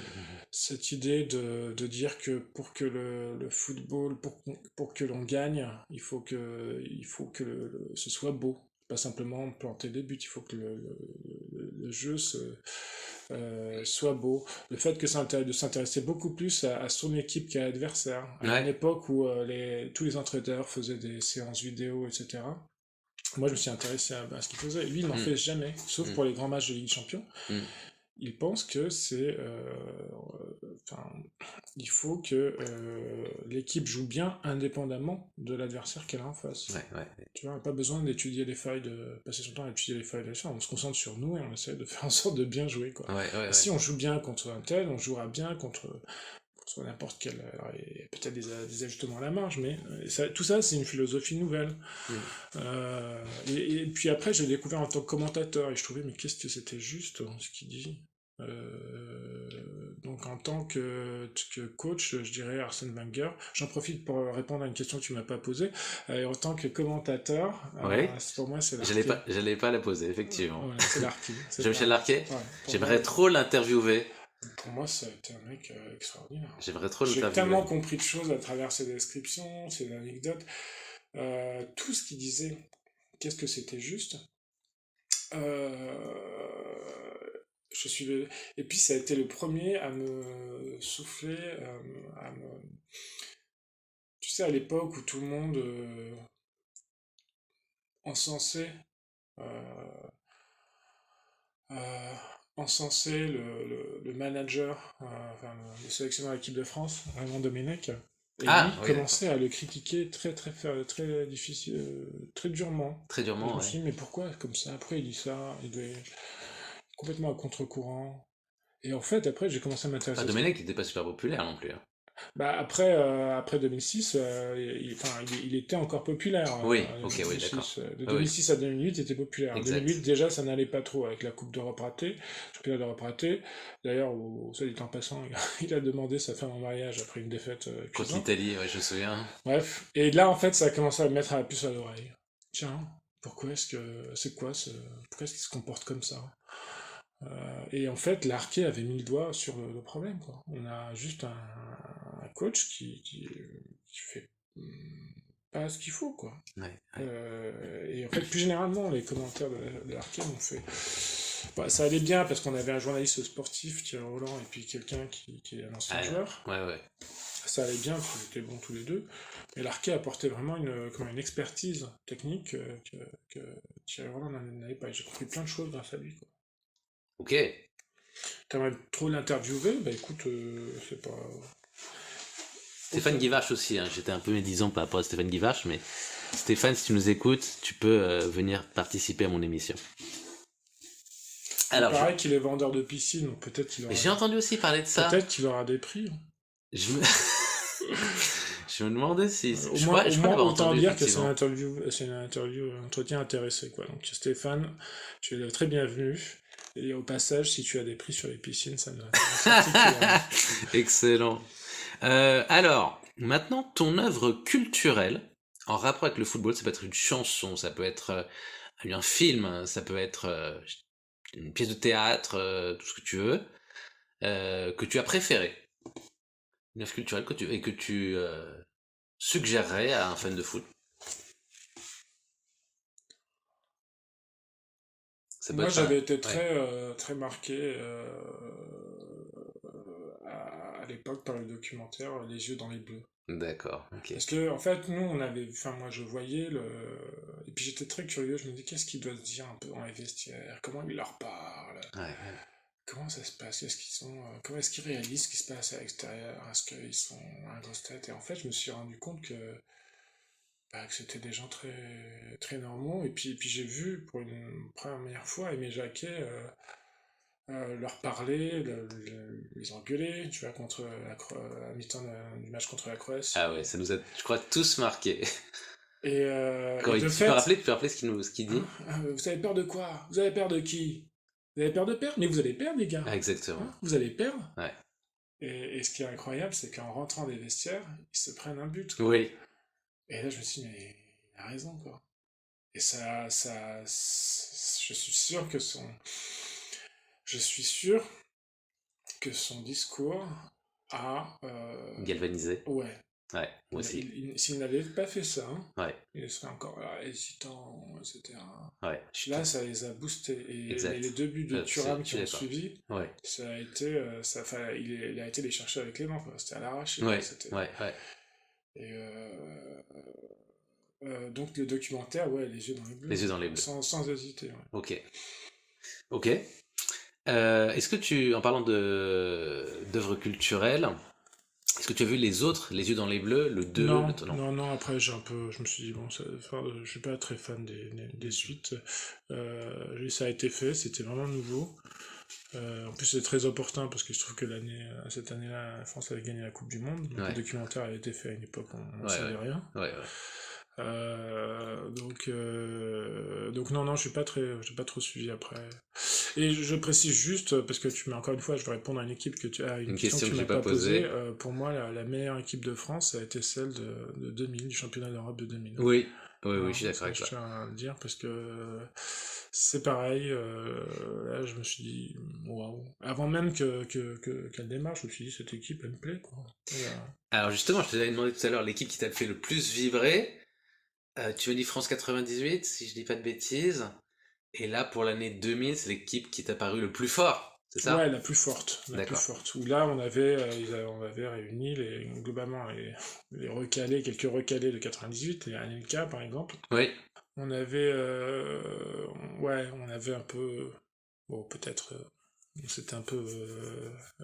Cette idée de dire que pour que le football, pour que l'on gagne, il faut que ce soit beau. Pas simplement planter des buts, il faut que le jeu soit beau. Le fait de s'intéresser beaucoup plus à son équipe qu'à l'adversaire. À une Ouais. époque où tous les entraîneurs faisaient des séances vidéo, etc. Moi, je me suis intéressé à ce qu'il faisait. Lui, il n'en Hum, fait jamais, sauf hum, pour les grands matchs de Ligue des Champions. hum. Il pense que enfin, il faut que l'équipe joue bien indépendamment de l'adversaire qu'elle a en face. Ouais, ouais. Tu vois, pas besoin passer son temps à étudier les failles de l'adversaire. On se concentre sur nous et on essaie de faire en sorte de bien jouer, quoi. Ouais, ouais, ouais. Si on joue bien contre un tel, on jouera bien contre n'importe quel. Alors, il y a peut-être des ajustements à la marge, mais tout ça, c'est une philosophie nouvelle. Hum. Et puis après, j'ai découvert en tant que commentateur, et je trouvais, mais qu'est-ce que c'était juste ce qu'il dit. Donc en tant que coach, je dirais Arsène Wenger. J'en profite pour répondre à une question que tu m'as pas posée. En tant que commentateur, Ouais. pour moi c'est J'allais Larquet. pas, j'allais pas la poser, effectivement. Voilà, c'est Larquet. Jean-Michel Larquet? Ouais, pour moi, J'aimerais trop l'interviewer. ça a été un mec extraordinaire. J'aimerais trop J'ai l'interviewer. tellement compris de choses à travers ses descriptions, ses anecdotes, tout ce qu'il disait. Qu'est-ce que c'était juste. Euh, je suis Et puis ça a été le premier à me souffler, tu sais, à l'époque où tout le monde encensait, euh, euh, encensait le manager, enfin le sélectionneur de l'équipe de France, Raymond Domenech, et lui Ah, oui, d'accord. commençait à le critiquer très difficile, très durement. Très Et je durement, me ouais. suis dit, mais pourquoi comme ça? Pourquoi il dit ça? Il est complètement à contre-courant. Et en fait, après, j'ai commencé à Ah, m'intéresser à ce que. Domenech n'était pas super populaire non plus, hein. Après 2006, il était encore populaire. Oui, De ok, oui, d'accord. 2006. De Oui, 2006 à 2008, il était populaire. En 2008, exact. déjà, ça n'allait pas trop avec la Coupe d'Europe ratée, championnat d'Europe raté. D'ailleurs, ça dit en passant, il a demandé sa femme en mariage après une défaite Contre cuisante. l'Italie, ouais, je me souviens. Bref. Et là, en fait, ça a commencé à me mettre à la puce à l'oreille. Tiens, pourquoi est-ce que. C'est quoi ce. Pourquoi est-ce qu'il se comporte comme ça? Et en fait, l'Arquet avait mis le doigt sur le problème, quoi. On a juste un coach qui fait pas ce qu'il faut, quoi. Ouais, ouais. Et en fait, plus généralement, les commentaires de l'Arquet m'ont fait. Bah, ça allait bien parce qu'on avait un journaliste sportif, Thierry Roland, et puis quelqu'un qui est un ancien Ah, joueur. ouais, ouais. Ça allait bien parce qu'ils étaient bons tous les deux. Mais l'Arquet apportait vraiment une expertise technique que Thierry Roland n'avait pas. Et j'ai compris plein de choses grâce à lui, quoi. Ok. T'aimerais trop l'interviewer? Bah écoute, c'est pas. Ok. Stéphane Guivarch aussi, hein. J'étais un peu médisant par rapport à Stéphane Guivarch, mais Stéphane, si tu nous écoutes, tu peux venir participer à mon émission. Il Alors, paraît qu'il est vendeur de piscine, donc peut-être qu'il aura. j'ai entendu aussi parler de ça. Peut-être qu'il aura des prix. Je me... je me demandais si... Au Je moins, crois l'avoir autant entendu, dire que c'est effectivement. un entretien intéressé, quoi. Donc Stéphane, tu es le très bienvenu. Et au passage, si tu as des prix sur les piscines, ça nous intéresse particulièrement. Excellent. Alors, maintenant, ton œuvre culturelle, en rapport avec le football, ça peut être une chanson, ça peut être un film, ça peut être une pièce de théâtre, tout ce que tu veux, que tu as préféré. Une œuvre culturelle et que tu suggérerais à un fan de foot. Ça peut Moi, être j'avais été ouais, très marqué à l'époque par le documentaire Les yeux dans les bleus. d'accord, ok. Parce que, en fait, nous, on avait. Enfin, moi, je voyais le. Et puis, j'étais très curieux. Je me dis, qu'est-ce qu'il doit se dire un peu dans les vestiaires? Comment il leur parle? Ouais, ouais. Comment ça se passe? Qu'est-ce qu'ils sont. Comment est-ce qu'ils réalisent ce qui se passe à l'extérieur? Est-ce qu'ils sont un grosse tête? Et en fait, je me suis rendu compte que c'était des gens très normaux. Et puis j'ai vu pour une première fois Aimé Jacquet leur parler, les engueuler, tu vois, à mi-temps du match contre la Ah Croatie. ouais, ça nous a, je crois, tous marqués. Et de fait, Tu peux rappeler ce qu'il hein, dit? vous avez peur de quoi? Vous avez peur de qui? Vous avez peur de perdre? Mais vous allez perdre, les gars. Ah, exactement. Hein, vous allez perdre. Ouais. Et ce qui est incroyable, c'est qu'en rentrant des vestiaires, ils se prennent un but, quoi. Oui. Et là, je me suis dit, mais il a raison, quoi. Et je suis sûr que je suis sûr que son discours a, Galvanisé. ouais, Ouais, moi aussi. s'il n'avait pas fait ça, hein, Ouais, il serait encore là, hésitant, etc. ouais, Là, ça les a boostés. Et les exact. deux buts de Thuram Je qui suis ont d'accord. suivi, Ouais, ça a été, il a été les chercher avec les dents, quoi. C'était à l'arraché, quoi. ouais, ouais, ouais. Et donc le documentaire, ouais, les yeux dans les bleus, Les yeux dans les bleus. sans hésiter. Ouais. Ok. Ok. Est-ce que en parlant d'œuvres culturelles, est-ce que tu as vu les autres, Les yeux dans les bleus, le 2, Non, non? non, non, après je me suis dit, bon, je suis pas très fan des suites. Ça a été fait, c'était vraiment nouveau. En plus, c'est très opportun parce que je trouve que cette année-là, la France avait gagné la Coupe du Monde. Donc, le Ouais, documentaire a été fait à une époque où on ne ouais, savait ouais. rien. Ouais, ouais. Donc non, non, j'ai pas trop suivi après. Et je précise juste, parce que encore une fois, je vais répondre à une Une question que question tu que j'ai m'as pas pas posée. posée. Pour moi, la meilleure équipe de France a été celle de 2000, du championnat d'Europe de 2000. Oui, oui, oui, Voilà, je suis d'accord ça, avec je toi. tiens à le dire parce que c'est pareil. Là, je me suis dit, waouh. Avant même qu'elle démarre, je me suis dit, cette équipe, elle me plaît, quoi. Alors justement, je te l'avais demandé tout à l'heure, l'équipe qui t'a fait le plus vibrer. Tu me dis France 98, si je dis pas de bêtises. Et là, pour l'année 2000, c'est l'équipe qui t'a paru le plus fort, c'est Ouais, ça? la plus forte, la plus D'accord. forte. Où là, on avait réuni globalement quelques recalés de 98, les Anelka par exemple. Oui, On avait, on avait un peu, bon, peut-être, c'était un peu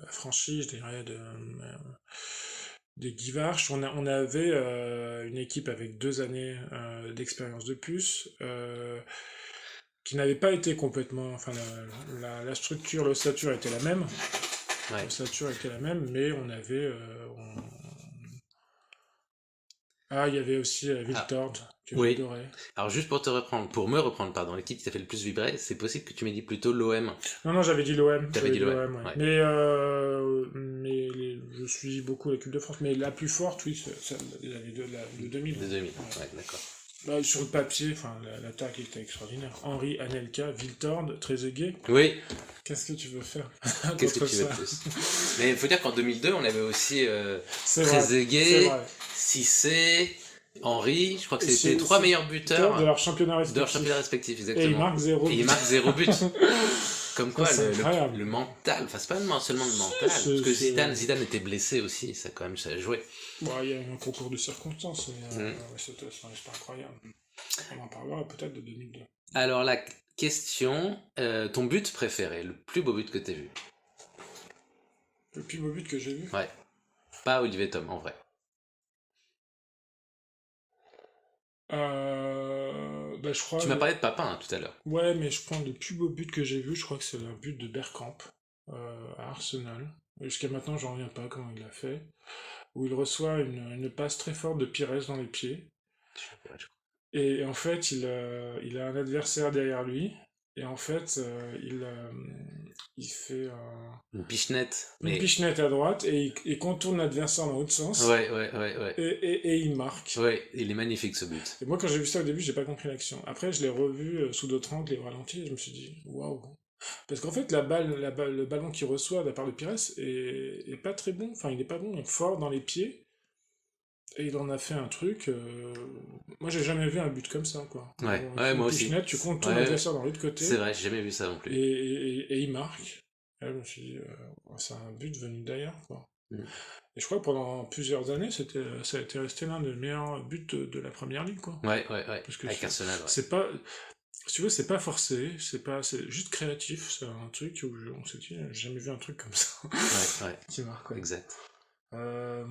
affranchi, je dirais, des Guivarch. On avait une équipe avec 2 années d'expérience de plus. Qui n'avait pas été complètement. Enfin, la structure, l'ossature était la même. ouais. L'ossature était la même, mais on avait. Ah, il y avait aussi Ah, Viltord, que oui. j'adorais. Alors juste pour me reprendre, pardon, l'équipe qui t'a fait le plus vibrer, c'est possible que tu m'aies dit plutôt l'OM. Non, non, j'avais dit l'OM, T'avais dit l'OM, ouais. ouais. Je suis beaucoup l'équipe de France, mais la plus forte, oui, c'est de 2000. De 2000, Ouais. ouais, d'accord. Bah, sur le papier, enfin, l'attaque était extraordinaire. Henry, Anelka, Viltord, Trezeguet. Oui, Qu'est-ce que tu veux faire qu'est-ce que contre tu veux ça? de plus? Mais il faut dire qu'en 2002, on avait aussi C'est vrai, c'est Trezeguet, vrai. Cissé, Henry, je crois que Et c'était les trois meilleurs de buteurs leur championnat de leur championnat respectif. respectif, Et ils exactement. marquent 0 Et ils but. marquent 0 but. Comme Ça, quoi, c'est incroyable. le mental, enfin c'est pas seulement le mental, Si, parce que Zidane était blessé aussi, ça quand même, ça a joué. Bon, il y a un concours de circonstances, mais Mm. ouais, c'était incroyable. On en parlera peut-être de 2002. Alors la question, ton but préféré, le plus beau but que t'aies vu? Le plus beau but que j'ai vu? Ouais, pas Olivier Tom, en vrai. Bah, je crois. Tu m'as parlé de Papin hein, tout à l'heure. Ouais, mais je prends le plus beau but que j'ai vu, je crois que c'est un but de Bergkamp à Arsenal. Jusqu'à maintenant, j'en reviens pas comment il l'a fait. Où il reçoit une passe très forte de Pires dans les pieds. Ouais, je crois. Et en fait, il a un adversaire derrière lui. Et en fait, il fait Une pichenette, une mais pichenette à droite et il contourne l'adversaire dans l'autre sens. ouais. Et il marque. Ouais, il est magnifique ce but. Et moi, quand j'ai vu ça au début, j'ai pas compris l'action. Après, je l'ai revu sous d'autres angles et au ralenti, et je me suis dit, waouh. Parce qu'en fait, le ballon qu'il reçoit de la part de Pires est pas très bon. Enfin, il est pas bon, fort dans les pieds. Et il en a fait un truc. Moi, j'ai jamais vu un but comme ça, quoi. Ouais, Bon, il ouais, fait une moi aussi. pichenette, tu contournes Ouais, l'adversaire dans l'autre c'est côté, vrai, j'ai jamais vu ça non plus. et il marque. Et là, je me suis dit, c'est un but venu d'ailleurs, quoi. Mm. Et je crois que pendant plusieurs années, ça a été resté l'un des meilleurs buts de la première ligue, quoi. Ouais, Parce que avec Arsenal, ouais. c'est pas, si tu veux, c'est pas forcé, c'est juste créatif. C'est un truc où on s'est dit, j'ai jamais vu un truc comme ça Ouais, qui marque, quoi. exact. Euh,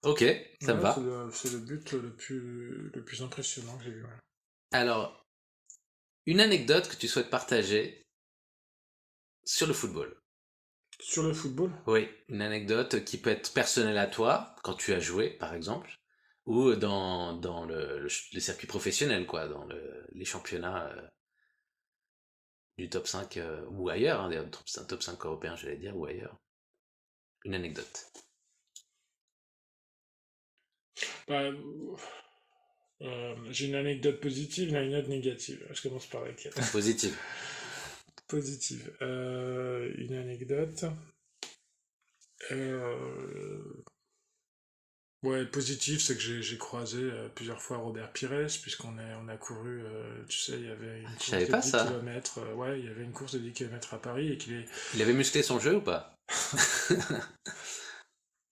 Ok, ça me ouais, va. c'est le but le plus impressionnant que j'ai vu. Ouais. Alors, une anecdote que tu souhaites partager sur le football. Sur le football, Oui, une anecdote qui peut être personnelle à toi, quand tu as joué, par exemple, ou dans le circuit professionnel, quoi, dans les championnats du top 5 ou ailleurs, hein, d'ailleurs, top 5 européen, j'allais dire, ou ailleurs. Une anecdote. bah, j'ai une anecdote positive, une anecdote négative. Je commence par laquelle? Positive. Positive. Une anecdote. Euh, Ouais, positif, c'est que j'ai croisé plusieurs fois Robert Pires, on a couru, tu sais, il y avait une Je course savais de pas 10 ça. km, ouais, il y avait une course de 10 km à Paris et qu'il est... Il avait musclé son jeu ou pas?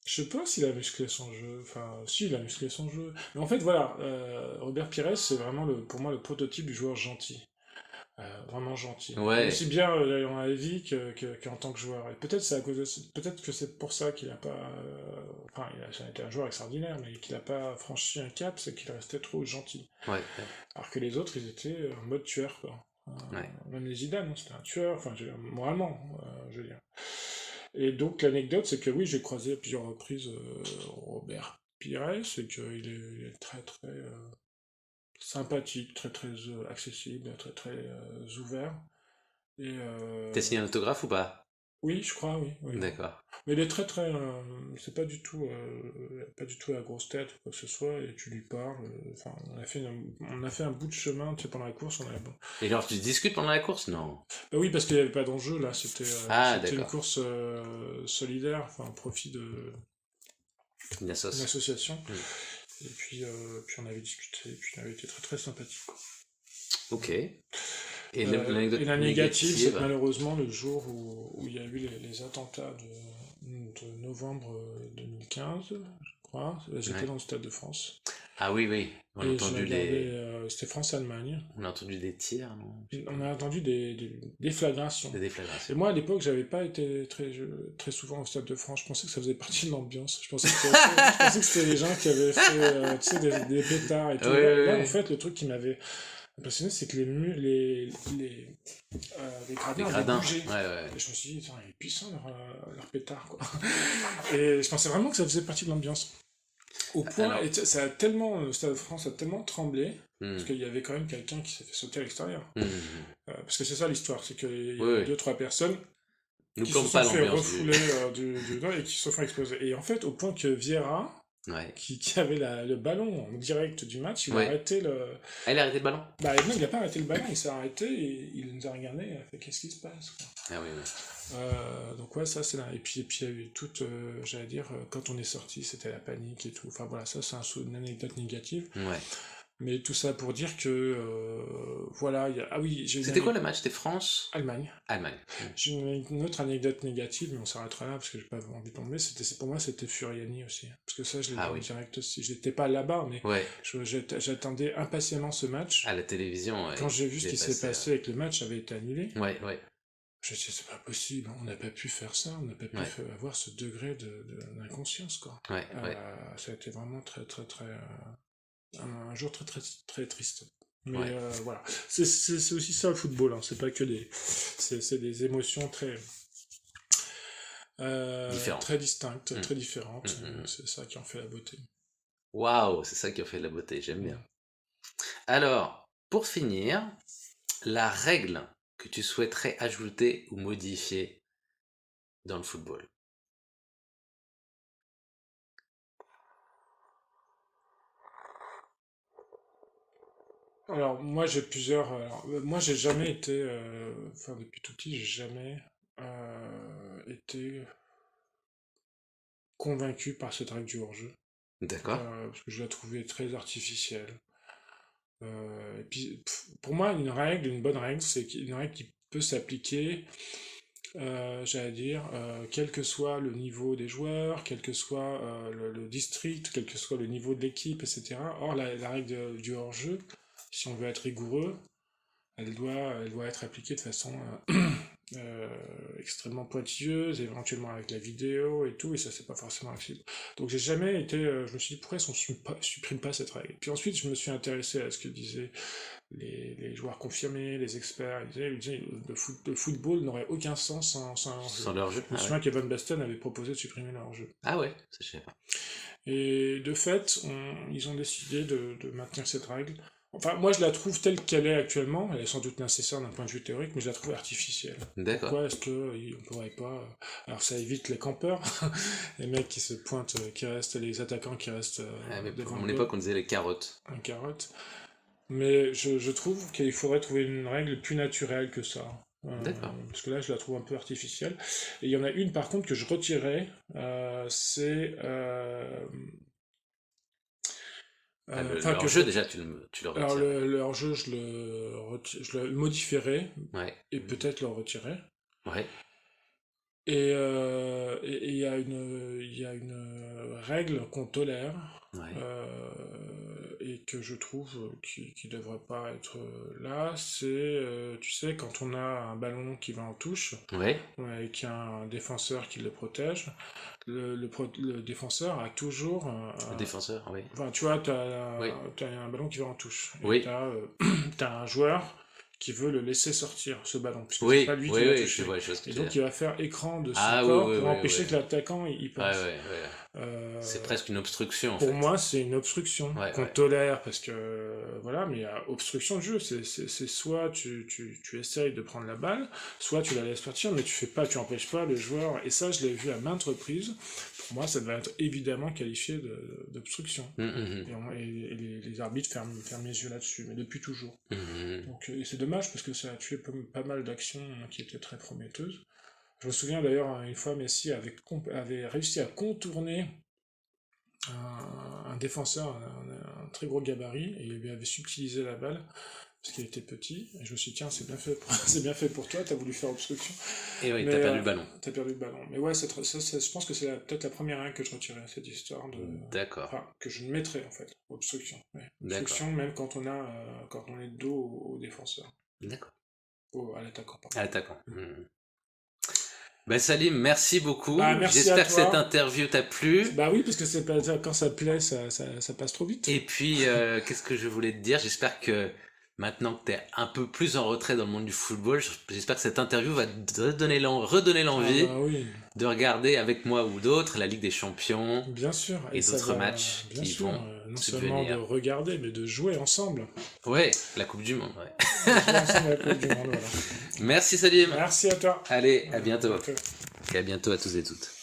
Je sais pas s'il a musclé son jeu, enfin, si, il a musclé son jeu. Mais en fait, voilà, Robert Pires, c'est vraiment, pour moi, le prototype du joueur gentil. Vraiment gentil. Ouais. Aussi bien dans la vie qu'en tant que joueur. Et peut-être c'est à cause de, peut-être que c'est pour ça qu'il n'a pas, enfin, ça a été un joueur extraordinaire, mais qu'il n'a pas franchi un cap, c'est qu'il restait trop gentil. Ouais. Alors que les autres, ils étaient en mode tueur, quoi. Ouais. Même les Zidane, hein, c'était un tueur, enfin, moralement, je veux dire. Et donc l'anecdote, c'est que oui, j'ai croisé à plusieurs reprises Robert Pires, et il est très très sympathique, très très accessible, très très ouvert. Et T'as signé un autographe ou pas? oui, je crois, oui, oui. D'accord. Mais il est très très, c'est pas du tout à grosse tête ou quoi que ce soit. Et tu lui parles. Enfin, on a fait un bout de chemin, tu sais, pendant la course. Et genre, tu discutes pendant la course? Non. Bah oui, parce qu'il n'y avait pas d'enjeu là. Ah, C'était une d'accord. course solidaire, enfin, au profit Une d'une assoce. association. Hmm. Et puis on avait discuté. Et puis il avait été très très sympathique, quoi. Ok. Et Et l'anecdote la négative, c'est que négative? malheureusement, le jour où il y a eu les attentats de novembre 2015, je crois, j'étais Ouais. dans le Stade de France. Ah oui. On a Et j'ai entendu regardé, c'était France-Allemagne. on a entendu des tirs, non? Je sais pas. On a entendu des déflagrations. Des Et déflagrations. moi, à l'époque, j'avais pas été très souvent au Stade de France. Je pensais que ça faisait partie de l'ambiance. Je pensais que c'était les gens qui avaient fait, tu sais, des pétards et tout. Et là, en Oui. fait, le truc qui m'avait impressionné, c'est que les Les gradins avaient gradins. bougé. Ouais. Et je me suis dit, il est puissant leur pétard, quoi. Et je pensais vraiment que ça faisait partie de l'ambiance. Au point, Alors, et ça a tellement, le Stade de France a tellement tremblé, parce hmm, qu'il y avait quand même quelqu'un qui s'est fait sauter à l'extérieur. hmm. Parce que c'est ça l'histoire, c'est qu'il y Oui, a oui. deux, trois personnes Nous qui se plombe sont pas fait l'ambiance du. refouler du dos et qui se sont fait exploser. Et en fait, au point que Vieira, Ouais. qui avait le ballon en direct du match, il a Ouais. arrêté le. Ah, il a arrêté le ballon? Bah non, il n'a pas arrêté le ballon, il s'est arrêté et il nous a regardé, il a fait qu'est-ce qui se passe, quoi. Ah oui, oui. Donc ouais, ça c'est là. Et puis il y a eu toute, j'allais dire, quand on est sorti, c'était la panique et tout. Enfin voilà, ça c'est une anecdote négative. Ouais. Mais tout ça pour dire que, voilà, ah oui, j'ai une C'était quoi le match? C'était France? Allemagne. Allemagne. J'ai une autre anecdote négative, mais on s'arrêtera là parce que j'ai pas envie de tomber. Pour moi, c'était Furiani aussi. Parce que ça, je l'ai vu Ah en oui. direct aussi. J'étais pas là-bas, mais Ouais. j'attendais impatiemment ce match. À la télévision, Quand ouais. j'ai vu ce Il est qui s'est passé. passé avec le match avait été annulé, Ouais, ouais. je me suis dit, c'est pas possible, on n'a pas pu faire ça, on n'a pas pu Ouais. avoir ce degré d'inconscience, quoi. Ouais, ouais. Ça a été vraiment très, très, très. Un jour très, très, très triste. Mais Ouais. voilà. C'est aussi ça le football, hein. C'est pas que des. C'est des émotions Différent. très distinctes, Mm. très différentes. Mm, mm. C'est ça qui en fait la beauté. Waouh, c'est ça qui a fait la beauté, j'aime bien. Mm. Alors, pour finir, la règle que tu souhaiterais ajouter ou modifier dans le football. Alors, moi j'ai plusieurs. Moi j'ai jamais été. Enfin, depuis tout petit, j'ai jamais été convaincu par cette règle du hors-jeu. D'accord? Parce que je la trouvais très artificielle. Et puis, pour moi, une bonne règle, c'est une règle qui peut s'appliquer, j'allais dire, quel que soit le niveau des joueurs, quel que soit le district, quel que soit le niveau de l'équipe, etc. Or, la règle du hors-jeu, si on veut être rigoureux, elle doit être appliquée de façon euh, extrêmement pointilleuse, éventuellement avec la vidéo et tout, et ça c'est pas forcément accessible. Donc j'ai jamais été, je me suis dit pourquoi on supprime pas cette règle. Puis ensuite je me suis intéressé à ce que disaient les joueurs confirmés, les experts, ils disaient le football n'aurait aucun sens sans un hors-jeu. Sans leur jeu? Je me Ah ouais. souviens qu'Evan Basten avait proposé de supprimer le hors-jeu. Ah ouais, ça je sais pas. Et de fait, ils ont décidé de maintenir cette règle. Enfin, moi je la trouve telle qu'elle est actuellement, elle est sans doute nécessaire d'un point de vue théorique, mais je la trouve artificielle. D'accord. Pourquoi est-ce qu'on pourrait pas. Alors ça évite les campeurs, les mecs qui se pointent, les attaquants qui restent Ah, mais devant à mon le époque, goal, on disait les carottes. un carotte. Mais je trouve qu'il faudrait trouver une règle plus naturelle que ça. D'accord. Parce que là, je la trouve un peu artificielle. Et il y en a une, par contre, que je retirais, c'est. Ah, Enfin, leur que je jeu, retire. déjà, tu le Alors, retires. le hors-jeu, je le modifierais, Ouais. et peut-être le retirer. Ouais. Et il y a une règle qu'on tolère, Ouais. et que je trouve qui devrait pas être là, c'est, tu sais, quand on a un ballon qui va en touche, Ouais. et qu'il y a un défenseur qui le protège, le défenseur a toujours Le défenseur, oui. enfin, tu vois, Oui. t'as un ballon qui va en touche. Et Oui. t'as un joueur qui veut le laisser sortir, ce ballon, puisque c'est Oui. pas lui qui Oui, va oui, je toucher. vois les choses que Et tu veux donc, dire. il va faire écran de son Ah oui, corps oui, pour oui, empêcher oui. que l'attaquant y Ouais, passe. ouais, ouais. Euh, C'est presque une obstruction, en pour fait. moi, c'est une obstruction Ouais, qu'on ouais. tolère parce que voilà, mais il y a obstruction de jeu. C'est soit tu essayes de prendre la balle, soit tu la laisses partir, mais tu empêches pas le joueur. Et ça, je l'ai vu à maintes reprises. Pour moi, ça devrait être évidemment qualifié d'obstruction. Et les arbitres ferment les yeux là-dessus, mais depuis toujours. Donc, et c'est dommage parce que ça a tué pas mal d'actions qui étaient très prometteuses. Je me souviens d'ailleurs, une fois, Messi avait réussi à contourner un défenseur, un très gros gabarit, et il lui avait subtilisé la balle, parce qu'il était petit, et je me suis dit, tiens, c'est bien fait pour toi, t'as voulu faire obstruction. Et oui, Mais, t'as perdu le ballon. T'as perdu le ballon. Mais ouais, je pense que c'est peut-être la première règle que je retirais, cette histoire de... D'accord. Enfin, que je mettrais, en fait, obstruction. Ouais. D'accord. Obstruction, même quand on est de dos au défenseur. D'accord. À l'attaquant, pardon. À l'attaquant. Ben Salim, merci beaucoup. Merci J'espère à que toi. cette interview t'a plu. Bah oui, parce que quand ça plaît, ça passe trop vite. Et puis, qu'est-ce que je voulais te dire? J'espère que maintenant que tu es un peu plus en retrait dans le monde du football, j'espère que cette interview va te redonner Ah l'envie bah oui, de regarder avec moi ou d'autres la Ligue des Champions bien sûr, et et ça d'autres va, matchs bien qui sûr, vont non seulement de subvenir. regarder, mais de jouer ensemble. Ouais, la Coupe du Monde, ouais. De jouer ensemble à la Coupe du Monde, voilà. Merci Salim. Merci à toi. Allez, à bientôt. bientôt. Et à bientôt à tous et toutes.